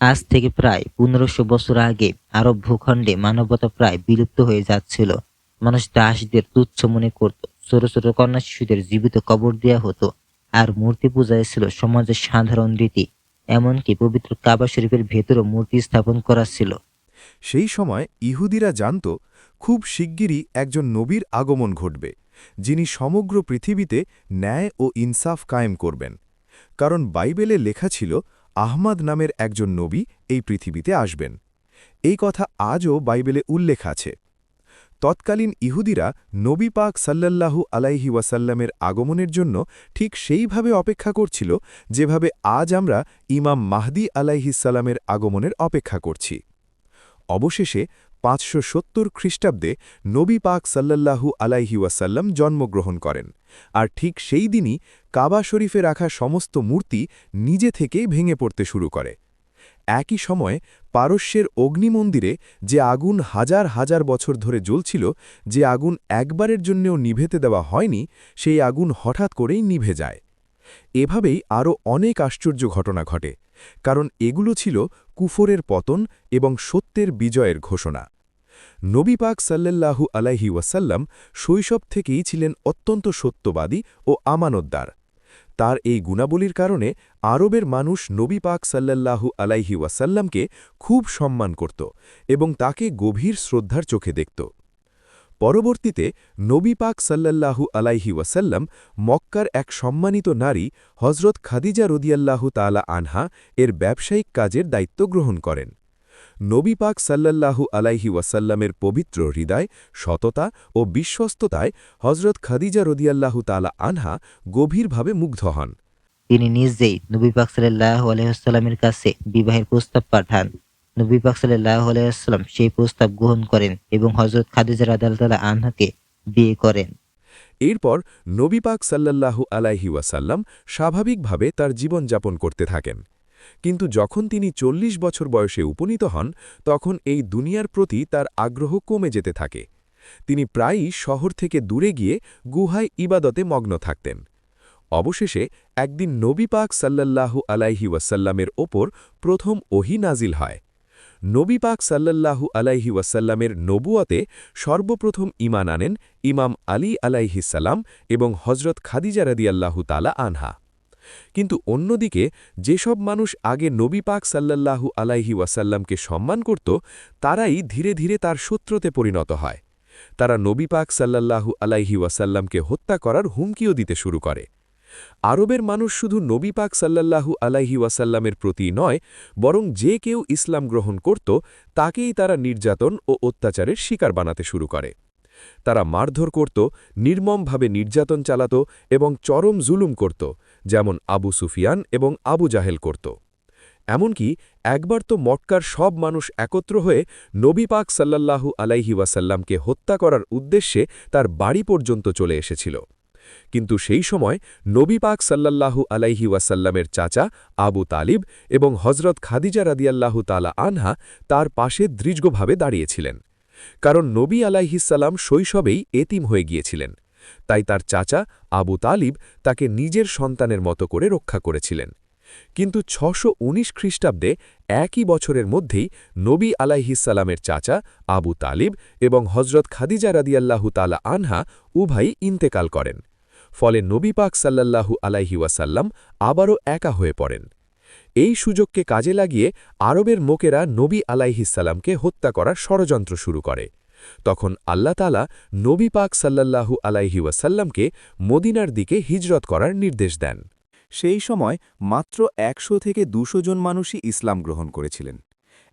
আজ থেকে প্রায় 1500 বছর আগে আরব ভূখণ্ডে মানবতা প্রায় বিলুপ্ত হয়ে যাচ্ছিল। মানুষ দাসদের তুচ্ছ মনে করত, ছোট ছোট কন্যা শিশুদের জীবিত কবর দেওয়া হতো, আর মূর্তি পূজায় ছিল সমাজের সাধারণ রীতি। এমনকি পবিত্র কাবা শরীফের ভেতরও মূর্তি স্থাপন করা ছিল। সেই সময় ইহুদিরা জানত খুব শিগগিরই একজন নবীর আগমন ঘটবে, যিনি সমগ্র পৃথিবীতে ন্যায় ও ইনসাফ কায়েম করবেন। কারণ বাইবেলে লেখা ছিল আহমাদ নামের একজন নবী এই পৃথিবীতে আসবেন। এই কথা আজও বাইবেলে উল্লেখ আছে। তৎকালীন ইহুদিরা নবী পাক সাল্লাল্লাহু আলাইহি ওয়াসাল্লামের আগমনের জন্য ঠিক সেইভাবে অপেক্ষা করছিল, যেভাবে আজ আমরা ইমাম মাহদী আলাইহিসসালামের আগমনের অপেক্ষা করছি। অবশেষে ৫৭০ খ্রিস্টাব্দে নবী পাক সাল্লাল্লাহু আলাইহি ওয়াসাল্লাম জন্মগ্রহণ করেন, আর ঠিক সেই দিনই কাবা শরীফে রাখা সমস্ত মূর্তি নিজে থেকেই ভেঙে পড়তে শুরু করে। একই সময়ে পারস্যের অগ্নিমন্দিরে যে আগুন হাজার হাজার বছর ধরে জ্বলছিল, যে আগুন একবারের জন্যেও নিভেতে দেওয়া হয়নি, সেই আগুন হঠাৎ করেই নিভে যায়। এভাবেই আরও অনেক আশ্চর্য ঘটনা ঘটে, কারণ এগুলো ছিল কুফরের পতন এবং সত্যের বিজয়ের ঘোষণা। নবী পাক সাল্লাল্লাহু আলাইহি ওয়াসাল্লাম শৈশব থেকেই ছিলেন অত্যন্ত সত্যবাদী ও আমানতদার। তার এই গুণাবলীর কারণে আরবের মানুষ নবী পাক সাল্লাল্লাহু আলাইহি ওয়াসাল্লামকে খুব সম্মান করত এবং তাকে গভীর শ্রদ্ধার চোখে দেখত। পরবর্তীতে নবী পাক সাল্লাল্লাহু আলাইহি ওয়াসাল্লাম মক্কার এক সম্মানিত নারী হজরত খাদিজা রদিয়াল্লাহু তাআলা আনহা এর ব্যবসায়িক কাজের দায়িত্ব গ্রহণ করেন। নবী পাক সাল্লাল্লাহু আলাইহি ওয়াসাল্লামের পবিত্র হৃদয়, সততা ও বিশ্বস্ততায় হজরত খাদিজা রদিয়াল্লাহু তাআলা আনহা গভীরভাবে মুগ্ধ হন। তিনি নিজেই নবী পাক সাল্লাল্লাহু আলাইহি ওয়াসাল্লামের কাছে বিবাহের প্রস্তাব পাঠান। নবী পাক সাল্লাল্লাহু আলাইহি ওয়াসাল্লাম সেই প্রস্তাব গ্রহণ করেন এবং হযরত খাদিজা রাদিয়াল্লাহু তাআলা আনহাকে বিয়ে করেন। এরপর নবী পাক সাল্লাল্লাহু আলাইহি ওয়াসাল্লাম স্বাভাবিকভাবে তার জীবনযাপন করতে থাকেন। কিন্তু যখন তিনি ৪০ বছর বয়সে উপনীত হন, তখন এই দুনিয়ার প্রতি তার আগ্রহ কমে যেতে থাকে। তিনি প্রায়ই শহর থেকে দূরে গিয়ে গুহায় ইবাদতে মগ্ন থাকতেন। অবশেষে একদিন নবী পাক সাল্লাল্লাহু আলাইহি ওয়াসাল্লামের ওপর প্রথম ওহী নাজিল হয়। নবী পাক সাল্লাল্লাহু আলাইহি ওয়াসাল্লামের নবুয়তে সর্বপ্রথম ঈমান আনেন ইমাম আলী আলাইহিসসালাম এবং হজরত খাদিজা রাদিয়াল্লাহু তাআলা আনহা। কিন্তু অন্যদিকে যেসব মানুষ আগে নবী পাক সাল্লাল্লাহু আলাইহি ওয়াসাল্লামকে সম্মান করত, তারাই ধীরে ধীরে তার শত্রুতে পরিণত হয়। তারা নবী পাক সাল্লাল্লাহু আলাইহি ওয়াসাল্লামকে হত্যা করার হুমকিও দিতে শুরু করে। আরবের মানুষ শুধু নবী পাক সাল্লাল্লাহু আলাইহি ওয়াসাল্লামের প্রতি নয়, বরং যে কেউ ইসলাম গ্রহণ করত, তাকেই তারা নির্যাতন ও অত্যাচারের শিকার বানাতে শুরু করে। তারা মারধর করত, নির্মমভাবে নির্যাতন চালাত এবং চরম জুলুম করত, যেমন আবু সুফিয়ান এবং আবু জাহেল করত। এমনকি একবার তো মক্কার সব মানুষ একত্র হয়ে নবী পাক সাল্লাল্লাহু আলাইহি ওয়াসাল্লামকে হত্যা করার উদ্দেশ্যে তার বাড়ি পর্যন্ত চলে এসেছিল। কিন্তু সেই সময় নবী পাক সাল্লাল্লাহু আলাইহি ওয়াসাল্লামের চাচা আবু তালিব এবং হজরত খাদিজা রাদিয়াল্লাহু তাআলা আনহা তার পাশে দৃঢ়ভাবে দাঁড়িয়েছিলেন। কারণ নবী আলাইহিসসালাম শৈশবেই এতিম হয়ে গিয়েছিলেন, তাই তার চাচা আবু তালিব তাকে নিজের সন্তানের মতো করে রক্ষা করেছিলেন। কিন্তু ৬১৯ খ্রিস্টাব্দে একই বছরের মধ্যেই নবী আলাইহিসসালামের চাচা আবু তালিব এবং হজরত খাদিজা রাদিয়াল্লাহু তাআলা আনহা উভয়ই ইন্তেকাল করেন। ফলে নবী পাক সাল্লাল্লাহু আলাইহি ওয়াসাল্লাম আবারও একা হয়ে পড়েন। এই সুযোগকে কাজে লাগিয়ে আরবের লোকেরা নবী আলাইহিসসালামকে হত্যা করার ষড়যন্ত্র শুরু করে। তখন আল্লাহ তাআলা নবী পাক সাল্লাল্লাহু আলাইহি ওয়াসাল্লামকে মদিনার দিকে হিজরত করার নির্দেশ দেন। সেই সময় মাত্র ১০০ থেকে ২০০ জন মানুষই ইসলাম গ্রহণ করেছিলেন।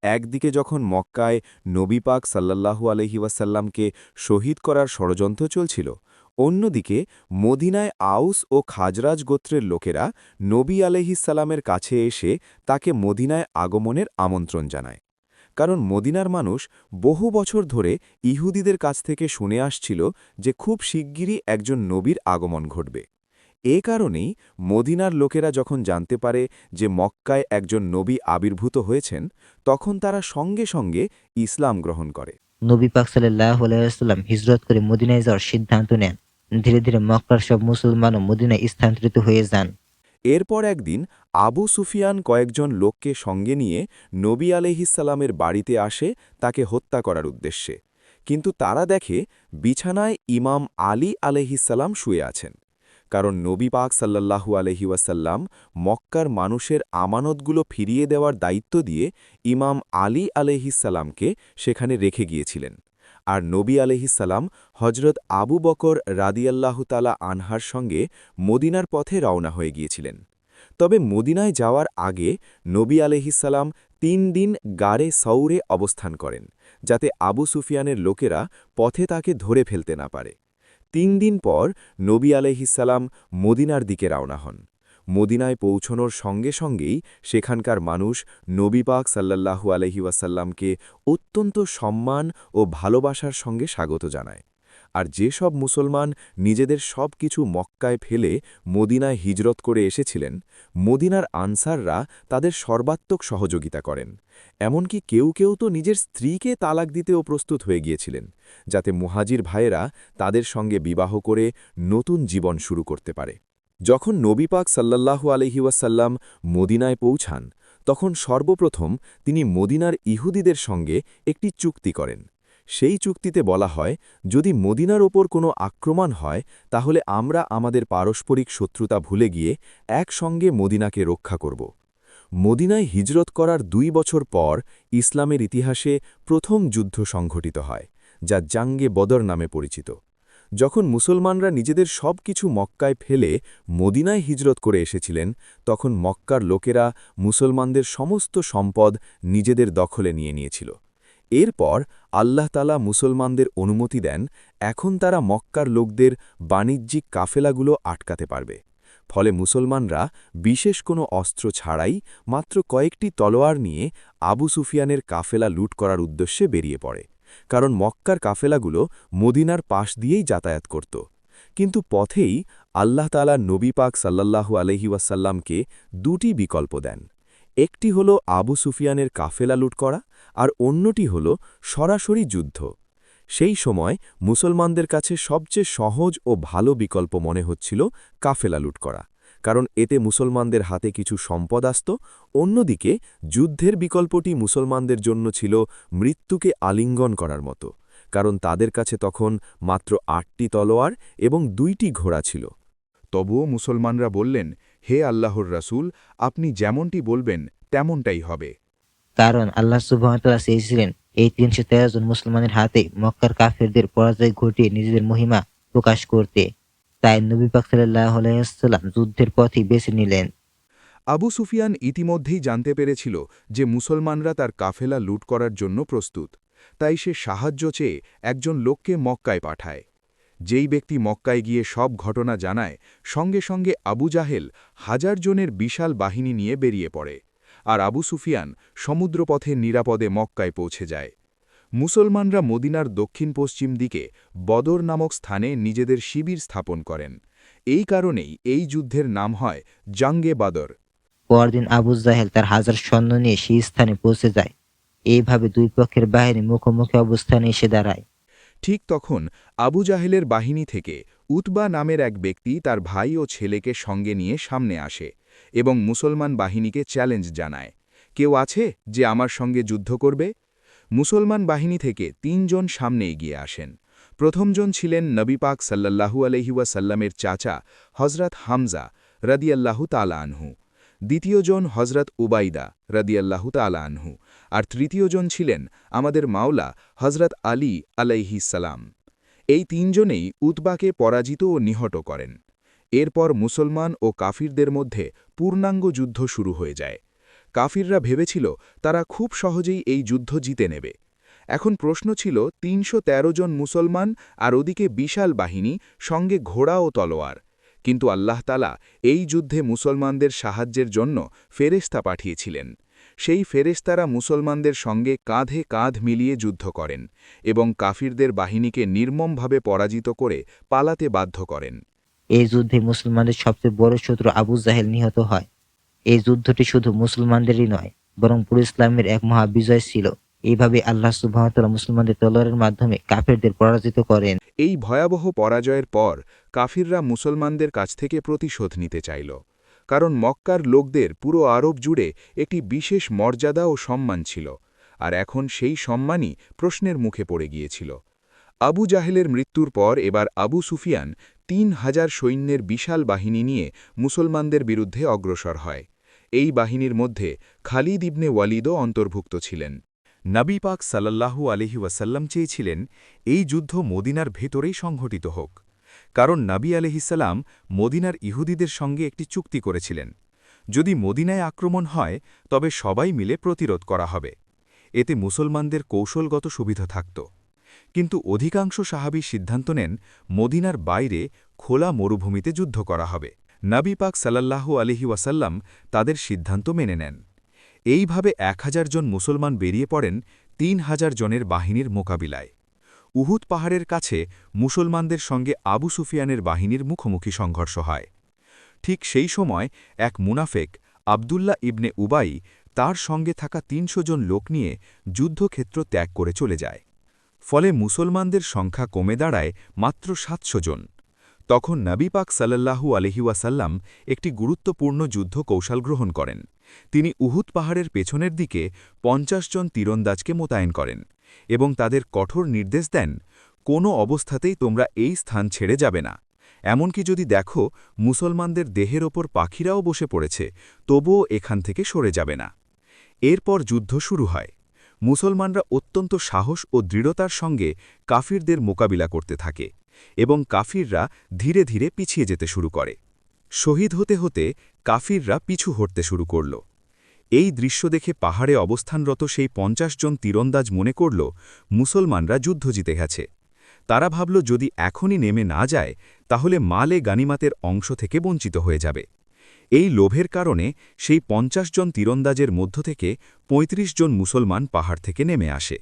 একদিকে যখন মক্কায় নবী পাক সাল্লাল্লাহু আলাইহি ওয়াসাল্লামকে শহীদ করার ষড়যন্ত্র চলছিল, অন্যদিকে মদিনায় আউস ও খাজরাজ গোত্রের লোকেরা নবী আলাইহিসসালামের কাছে এসে তাকে মদিনায় আগমনের আমন্ত্রণ জানায়। কারণ মদিনার মানুষ বহু বছর ধরে ইহুদিদের কাছ থেকে শুনে আসছিল যে খুব শিগগিরই একজন নবীর আগমন ঘটবে। এ কারণেই মদিনার লোকেরা যখন জানতে পারে যে মক্কায় একজন নবী আবির্ভূত হয়েছেন, তখন তারা সঙ্গে সঙ্গে ইসলাম গ্রহণ করে। নবী পাক সাল্লাল্লাহু আলাইহি ওয়াসাল্লাম হিজরত করে মদিনায় যাওয়ার সিদ্ধান্ত নেন। ধীরে ধীরে মক্কার সব মুসলমানও মদিনায় স্থানান্তরিত হয়ে যান। এরপর একদিন আবু সুফিয়ান কয়েকজন লোককে সঙ্গে নিয়ে নবী আলাইহিসসালামের বাড়িতে আসে তাকে হত্যা করার উদ্দেশ্যে, কিন্তু তারা দেখে বিছানায় ইমাম আলী আলাইহিসসালাম শুয়ে আছেন। কারণ নবী পাক সাল্লাল্লাহু আলাইহি ওয়াসাল্লাম মক্কার মানুষের আমানতগুলো ফিরিয়ে দেওয়ার দায়িত্ব দিয়ে ইমাম আলী আলাইহিসসালামকে সেখানে রেখে গিয়েছিলেন। আর নবী আলাইহিসসালাম হজরত আবু বকর রাদিয়াল্লাহু তাআলা আনহার সঙ্গে মদিনার পথে রওনা হয়ে গিয়েছিলেন। তবে মদিনায় যাওয়ার আগে নবী আলাইহিসসালাম ৩ দিন গারে সৌরে অবস্থান করেন, যাতে আবু সুফিয়ানের লোকেরা পথে তাকে ধরে ফেলতে না পারে। ৩ দিন পর নবী আলাইহিসসালাম মদিনার দিকে রওনা হন। মদিনায় পৌঁছনোর সঙ্গে সঙ্গেই সেখানকার মানুষ নবী পাক সাল্লাল্লাহু আলাইহি ওয়াসাল্লামকে অত্যন্ত সম্মান ও ভালোবাসার সঙ্গে স্বাগত জানায়। আর যেসব মুসলমান নিজেদের সব কিছু মক্কায় ফেলে মদিনায় হিজরত করে এসেছিলেন, মদিনার আনসাররা তাদের সর্বাত্মক সহযোগিতা করেন। এমনকি কেউ কেউ তো নিজের স্ত্রীকে তালাক দিতেও প্রস্তুত হয়ে গিয়েছিলেন, যাতে মুহাজির ভাইয়েরা তাদের সঙ্গে বিবাহ করে নতুন জীবন শুরু করতে পারে। যখন নবী পাক সাল্লাল্লাহু আলাইহি ওয়াসাল্লাম মদিনায় পৌঁছান, তখন সর্বপ্রথম তিনি মদিনার ইহুদিদের সঙ্গে একটি চুক্তি করেন। সেই চুক্তিতে বলা হয়, যদি মদিনার ওপর কোনো আক্রমণ হয় তাহলে আমরা আমাদের পারস্পরিক শত্রুতা ভুলে গিয়ে একসঙ্গে মদিনাকে রক্ষা করব। মদিনায় হিজরত করার ২ বছর পর ইসলামের ইতিহাসে প্রথম যুদ্ধ সংঘটিত হয়, যা জাঙ্গে বদর নামে পরিচিত। যখন মুসলমানরা নিজেদের সব কিছু মক্কায় ফেলে মদিনায় হিজরত করে এসেছিলেন, তখন মক্কার লোকেরা মুসলমানদের সমস্ত সম্পদ নিজেদের দখলে নিয়ে নিয়েছিল। এরপর আল্লাহ তাআলা মুসলমানদের অনুমতি দেন, এখন তারা মক্কার লোকদের বাণিজ্যিক কাফেলাগুলো আটকাতে পারবে। ফলে মুসলমানরা বিশেষ কোনো অস্ত্র ছাড়াই মাত্র কয়েকটি তলোয়ার নিয়ে আবু সুফিয়ানের কাফেলা লুট করার উদ্দেশ্যে বেরিয়ে পড়ে, কারণ মক্কার কাফেলাগুলো মদিনার পাশ দিয়েই যাতায়াত করত। কিন্তু পথেই আল্লাহ তাআলা নবী পাক সাল্লাল্লাহু আলাইহি ওয়াসাল্লামকে ২টি বিকল্প দেন। একটি হল আবু সুফিয়ানের কাফেলা লুট করা, আর অন্যটি হল সরাসরি যুদ্ধ। সেই সময় মুসলমানদের কাছে সবচেয়ে সহজ ও ভালো বিকল্প মনে হচ্ছিল কাফেলা লুট করা, কারণ এতে মুসলমানদের হাতে কিছু সম্পদ আসত। অন্যদিকে যুদ্ধের বিকল্পটি মুসলমানদের জন্য ছিল মৃত্যুকে আলিঙ্গন করার মতো, কারণ তাদের কাছে তখন মাত্র ৮টি তলোয়ার এবং ২টি ঘোড়া ছিল। তবুও মুসলমানরা বললেন, হে আল্লাহর রাসূল, আপনি যেমনটি বলবেন তেমনটাই হবে। কারণ আল্লাহ সুবহানাহু ওয়া তাআলা চেয়েছিলেন এই ৩১৩ জন মুসলমানের হাতে মক্কার কাফেরদের পরাজয় ঘটিয়ে নিজেদের মহিমা প্রকাশ করতে। তাই নবী পাক সাল্লাল্লাহু আলাইহি ওয়াসাল্লাম যুদ্ধের পথই বেছে নিলেন। আবু সুফিয়ান ইতিমধ্যেই জানতে পেরেছিল যে মুসলমানরা তার কাফেলা লুট করার জন্য প্রস্তুত। তাই সে সাহায্য চেয়ে একজন লোককে মক্কায় পাঠায়। যেই ব্যক্তি মক্কায় গিয়ে সব ঘটনা জানায়, সঙ্গে সঙ্গে আবু জাহেল ১০০০ জনের বিশাল বাহিনী নিয়ে বেরিয়ে পড়ে, আর আবু সুফিয়ান সমুদ্রপথে নিরাপদে মক্কায় পৌঁছে যায়। মুসলমানরা মদিনার দক্ষিণ পশ্চিম দিকে বদর নামক স্থানে নিজেদের শিবির স্থাপন করেন। এই কারণেই এই যুদ্ধের নাম হয় জাঙ্গে বাদর। পরদিন আবু জাহেল তার ১০০০ সৈন্য নিয়ে সেই স্থানে পৌঁছে যায়। এইভাবে দুই পক্ষের বাহিনী মুখোমুখি অবস্থানে এসে দাঁড়ায়। ঠিক তখন আবু জাহেলের বাহিনী থেকে উতবা নামের এক ব্যক্তি তার ভাই ও ছেলেকে সঙ্গে নিয়ে সামনে আসে এবং মুসলমান বাহিনীকে চ্যালেঞ্জ জানায়, কেউ আছে যে আমার সঙ্গে যুদ্ধ করবে? মুসলমান বাহিনী থেকে ৩ জন সামনে এগিয়ে আসেন। প্রথমজন ছিলেন নবী পাক সাল্লাল্লাহু আলাইহি ওয়াসাল্লামের চাচা হযরত হামজা রাদিয়াল্লাহু তাআলা আনহু, দ্বিতীয়জন হযরত উবাইদা রাদিয়াল্লাহু তাআলা আনহু, আর তৃতীয়জন ছিলেন আমাদের মাওলা হযরত আলী আলাইহিস সালাম। এই ৩ জনেই উতবাকে পরাজিত ও নিহত করেন। এরপর মুসলমান ও কাফিরদের মধ্যে পূর্ণাঙ্গ যুদ্ধ শুরু হয়ে যায়। কাফিররা ভেবেছিল তারা খুব সহজেই এই যুদ্ধ জিতে নেবে। এখন প্রশ্ন ছিল ৩১৩ জন মুসলমান আর ওদিকে বিশাল বাহিনী, সঙ্গে ঘোড়া ও তলোয়ার। কিন্তু আল্লাহ তাআলা এই যুদ্ধে মুসলমানদের সাহায্যের জন্য ফেরেশতা পাঠিয়েছিলেন। সেই ফেরেশতারা মুসলমানদের সঙ্গে কাঁধে কাঁধ মিলিয়ে যুদ্ধ করেন এবং কাফিরদের বাহিনীকে নির্মমভাবে পরাজিত করে পালাতে বাধ্য করেন। এই যুদ্ধে মুসলমানদের সবচেয়ে বড় শত্রু আবু জাহেল নিহত হয়। এই যুদ্ধটি শুধু মুসলমানদেরই নয়, বরং পুরো ইসলামের এক মহাবিজয় ছিল। এইভাবে আল্লাহ সুবহানাহু ওয়া তাআলা মুসলমানদের তলোয়ারের মাধ্যমে কাফেরদের পরাজিত করেন। এই ভয়াবহ পরাজয়ের পর কাফিররা মুসলমানদের কাছ থেকে প্রতিশোধ নিতে চাইল। কারণ মক্কার লোকদের পুরো আরব জুড়ে একটি বিশেষ মর্যাদা ও সম্মান ছিল, আর এখন সেই সম্মানই প্রশ্নের মুখে পড়ে গিয়েছিল। আবু জাহেলের মৃত্যুর পর এবার আবু সুফিয়ান ৩,০০০ সৈন্যের বিশাল বাহিনী নিয়ে মুসলমানদের বিরুদ্ধে অগ্রসর হয়। এই বাহিনীর মধ্যে খালিদ ইবনে ওয়ালিদও অন্তর্ভুক্ত ছিলেন। নবী পাক সাল্লাল্লাহু আলাইহি ওয়াসাল্লাম চেয়েছিলেন এই যুদ্ধ মদিনার ভেতরেই সংঘটিত হোক, কারণ নবী আলাইহিসসালাম মদিনার ইহুদিদের সঙ্গে একটি চুক্তি করেছিলেন, যদি মদিনায় আক্রমণ হয় তবে সবাই মিলে প্রতিরোধ করা হবে। এতে মুসলমানদের কৌশলগত সুবিধা থাকত। কিন্তু অধিকাংশ সাহাবী সিদ্ধান্ত নেন মদিনার বাইরে খোলা মরুভূমিতে যুদ্ধ করা হবে। নবী পাক সাল্লাল্লাহু আলাইহি ওয়াসাল্লাম তাদের সিদ্ধান্ত মেনে নেন। এইভাবে ১,০০০ জন মুসলমান বেরিয়ে পড়েন ৩,০০০ জনের বাহিনীর মোকাবিলায়। উহুদ পাহাড়ের কাছে মুসলমানদের সঙ্গে আবু সুফিয়ানের বাহিনীর মুখোমুখি সংঘর্ষ হয়। ঠিক সেই সময় এক মুনাফেক আবদুল্লাহ ইবনে উবাই তার সঙ্গে থাকা ৩০০ জন লোক নিয়ে যুদ্ধক্ষেত্র ত্যাগ করে চলে যায়। ফলে মুসলমানদের সংখ্যা কমে দাঁড়ায় মাত্র ৭০০ জন। তখন নবী পাক সাল্লাল্লাহু আলাইহি ওয়াসাল্লাম একটি গুরুত্বপূর্ণ যুদ্ধ কৌশল গ্রহণ করেন। তিনি উহুদ পাহাড়ের পেছনের দিকে ৫০ জন তীরন্দাজকে মোতায়েন করেন এবং তাদের কঠোর নির্দেশ দেন, কোনো অবস্থাতেই তোমরা এই স্থান ছেড়ে যাবে না। এমনকি যদি দেখো মুসলমানদের দেহের ওপর পাখিরাও বসে পড়েছে, তবুও এখান থেকে সরে যাবে না। এরপর যুদ্ধ শুরু হয়। মুসলমানরা অত্যন্ত সাহস ও দৃঢ়তার সঙ্গে কাফিরদের মোকাবিলা করতে থাকে এবং কাফিররা ধীরে ধীরে পিছিয়ে যেতে শুরু করে। শহীদ হতে হতে কাফিররা পিছু হটতে শুরু করল। এই দৃশ্য দেখে পাহাড়ে অবস্থানরত সেই ৫০ জন তীরন্দাজ মনে করল মুসলমানরা যুদ্ধ জিতে গেছে। তারা ভাবল যদি এখনই নেমে না যায় তাহলে মালে গানিমাতের অংশ থেকে বঞ্চিত হয়ে যাবে। এই লোভের কারণে সেই ৫০ জন তীরন্দাজের মধ্য থেকে ৩৫ জন মুসলমান পাহাড় থেকে নেমে আসে।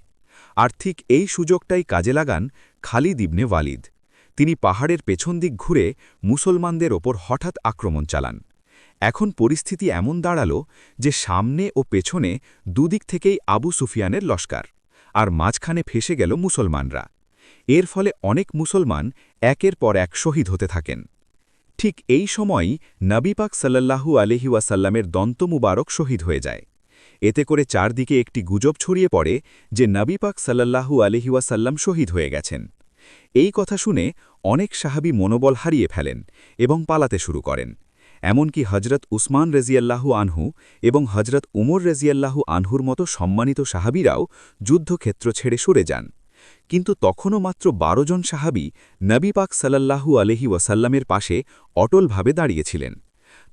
আর ঠিক এই সুযোগটাই কাজে লাগান খালিদ ইবনে ওয়ালিদ। তিনি পাহাড়ের পেছন দিক ঘুরে মুসলমানদের ওপর হঠাৎ আক্রমণ চালান। এখন পরিস্থিতি এমন দাঁড়াল যে সামনে ও পেছনে দুদিক থেকেই আবু সুফিয়ানের লস্কার, আর মাঝখানে ফেসে গেল মুসলমানরা। এর ফলে অনেক মুসলমান একের পর এক শহীদ হতে থাকেন। ঠিক এই সময়ই নবী পাক সাল্লাল্লাহু আলাইহি ওয়াসাল্লামের দন্ত মুবারক শহীদ হয়ে যায়। এতে করে চারদিকে একটি গুজব ছড়িয়ে পড়ে যে নবী পাক সাল্লাল্লাহু আলাইহি ওয়াসাল্লাম শহীদ হয়ে গেছেন। এই কথা শুনে অনেক সাহাবী মনোবল হারিয়ে ফেলেন এবং পালাতে শুরু করেন। এমনকি হজরত উসমান রাজিয়াল্লাহু আনহু এবং হজরত উমর রাজিয়াল্লাহু আনহুর মতো সম্মানিত সাহাবীরাও যুদ্ধক্ষেত্র ছেড়ে সরে যান। কিন্তু তখনও মাত্র ১২ জন সাহাবী নবী পাক সাল্লাল্লাহু আলাইহি ওয়াসাল্লামের পাশে অটলভাবে দাঁড়িয়েছিলেন।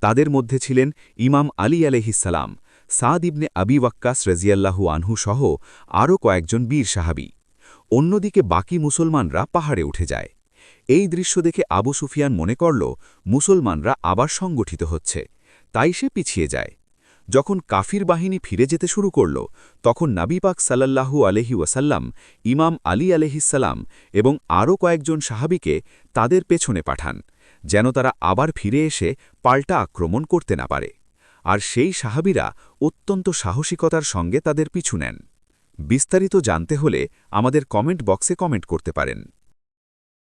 তাদের মধ্যে ছিলেন ইমাম আলী আলাইহিসসালাম, সাদ ইবনে আবি ওয়াক্কাস রাজিয়াল্লাহু আনহু সহ আরও কয়েকজন বীর সাহাবী। অন্যদিকে বাকি মুসলমানরা পাহাড়ে উঠে যায়। এই দৃশ্য দেখে আবু সুফিয়ান মনে করল মুসলমানরা আবার সংগঠিত হচ্ছে, তাই সে পিছিয়ে যায়। যখন কাফির বাহিনী ফিরে যেতে শুরু করল তখন নবী পাক সাল্লাল্লাহু আলাইহি ওয়াসাল্লাম ইমাম আলী আলাইহিসসালাম এবং আরও কয়েকজন সাহাবীকে তাদের পেছনে পাঠান, যেন তারা আবার ফিরে এসে পাল্টা আক্রমণ করতে না পারে। আর সেই সাহাবীরা অত্যন্ত সাহসিকতার সঙ্গে তাদের পিছু নেন। বিস্তারিত জানতে হলে আমাদের কমেন্ট বক্সে কমেন্ট করতে পারেন।